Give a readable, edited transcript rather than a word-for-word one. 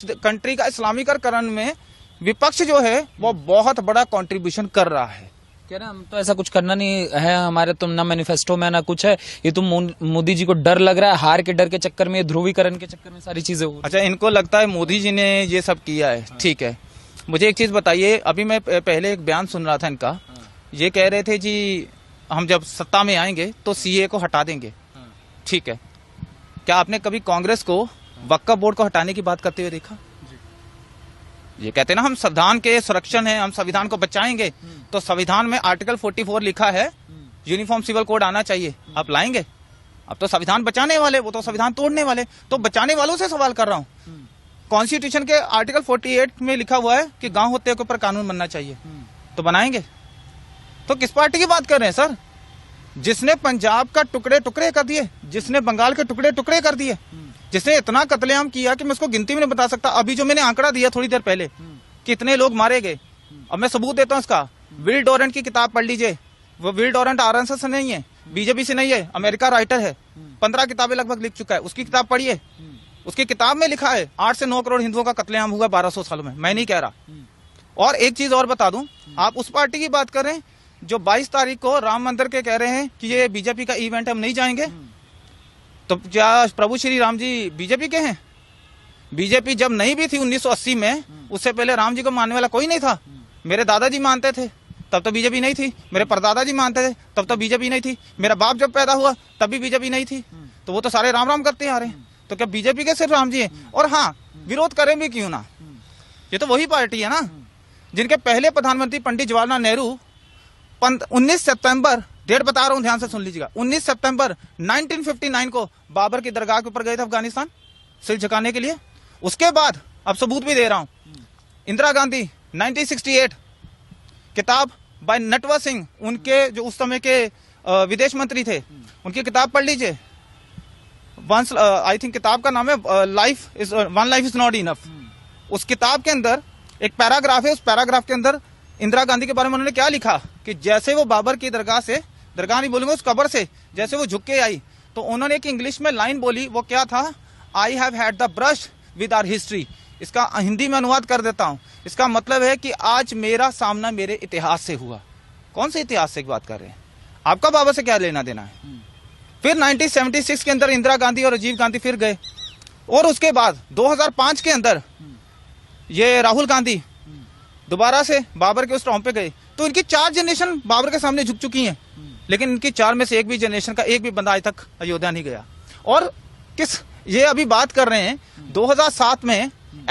Country का इस्लामीकरण में विपक्ष जो है वो बहुत बड़ा कंट्रीब्यूशन कर रहा है। कह रहे हम तो ऐसा कुछ करना नहीं है, हमारे तो ना मैनिफेस्टो में ना कुछ है, ये तो मोदी जी को डर लग रहा है, हार के डर के चक्कर में, ध्रुवीकरण के चक्कर में सारी चीजें हो। अच्छा, इनको लगता है मोदी जी ने ये सब किया है। ठीक है, मुझे एक चीज बताइए, अभी मैं पहले एक बयान सुन रहा था इनका, ये कह रहे थे जी हम जब सत्ता में आएंगे तो सीए को हटा देंगे। ठीक है, क्या आपने कभी कांग्रेस को वक्फ बोर्ड को हटाने की बात करते हुए देखा? ये कहते हैं ना हम संविधान के संरक्षण है, हम संविधान को बचाएंगे, तो संविधान में आर्टिकल 44 लिखा है यूनिफॉर्म सिविल कोड आना चाहिए, आप लाएंगे? अब तो संविधान बचाने वाले, वो तो संविधान तोड़ने वाले, तो बचाने वालों से सवाल कर रहा हूँ। कॉन्स्टिट्यूशन के आर्टिकल 48 में लिखा हुआ है कि गांव हत्या के ऊपर कानून बनना चाहिए, तो बनाएंगे? तो किस पार्टी की बात कर रहे हैं सर? जिसने पंजाब का टुकड़े टुकड़े कर दिए, जिसने बंगाल के टुकड़े टुकड़े कर दिए, जिसने इतना कत्लेआम किया कि मैं उसको गिनती में नहीं बता सकता। अभी जो मैंने आंकड़ा दिया थोड़ी देर पहले, कितने लोग मारे गए, अब मैं सबूत देता हूँ इसका। विल डोरेंट की किताब पढ़ लीजिए, वो विल डोरेंट आरएसएस से नहीं है, बीजेपी से नहीं है, अमेरिका राइटर है, 15 किताबें लगभग लिख चुका है, उसकी किताब पढ़िए। उसकी किताब में लिखा है 8 से 9 करोड़ हिंदुओं का कत्लेआम हुआ 1200 सालों में, मैं नहीं कह रहा। और एक चीज और बता दूं, आप उस पार्टी की बात कर रहे हैं जो 22 तारीख को राम मंदिर के कह रहे हैं कि ये बीजेपी का इवेंट, हम नहीं जाएंगे। तो क्या प्रभु श्री राम जी बीजेपी के हैं? बीजेपी जब नहीं भी थी 1980 में, उससे पहले राम जी को मानने वाला कोई नहीं था। मेरे दादाजी मानते थे, तब तो बीजेपी नहीं थी। मेरे परदादा जी मानते थे, तब तो बीजेपी नहीं थी। मेरा बाप जब पैदा हुआ तब भी बीजेपी नहीं थी। तो वो तो सारे राम राम करते आ रहे हैं, तो क्या बीजेपी के सिर्फ राम जी है? और हाँ, विरोध करें भी क्यों ना, ये तो वही पार्टी है ना जिनके पहले प्रधानमंत्री पंडित जवाहरलाल नेहरू 19 सितंबर, डेट बता रहा हूं, ध्यान से सुन लीजिएगा, 19 सितंबर 1959 को बाबर की दरगाह के ऊपर गए थे अफगानिस्तान सिर झुकाने के लिए। उसके बाद अब सबूत भी दे रहा हूं, इंदिरा गांधी 1968 किताब बाय नटवर सिंह, उनके जो उस समय के विदेश मंत्री थे, उनकी किताब पढ़ लीजिए। आई थिंक किताब का नाम है one life is not enough. उस किताब के अंदर एक पैराग्राफ है, उस पैराग्राफ के अंदर इंदिरा गांधी के बारे में उन्होंने क्या लिखा कि जैसे वो बाबर की दरगाह से, दरगाह नहीं बोलूंगा, उस कब्र से जैसे वो झुक के आई, तो उन्होंने एक इंग्लिश में लाइन बोली, वो क्या था, I have had the brush with our history. इसका हिंदी में अनुवाद कर देता हूं, इसका मतलब है कि आज मेरा सामना मेरे इतिहास से हुआ। कौन से इतिहास से बात कर रहे हैं? आपका बाबा से क्या लेना देना है? फिर 1976 के अंदर इंदिरा गांधी और राजीव गांधी फिर गए, और उसके बाद 2005 के अंदर ये राहुल गांधी दोबारा से बाबर के उस टॉम पे गए। तो इनकी 4 जनरेशन बाबर के सामने झुक चुकी हैं, लेकिन इनकी 4 में से एक भी जनरेशन का एक भी बंदा आज तक अयोध्या नहीं गया। और किस ये अभी बात कर रहे हैं 2007 में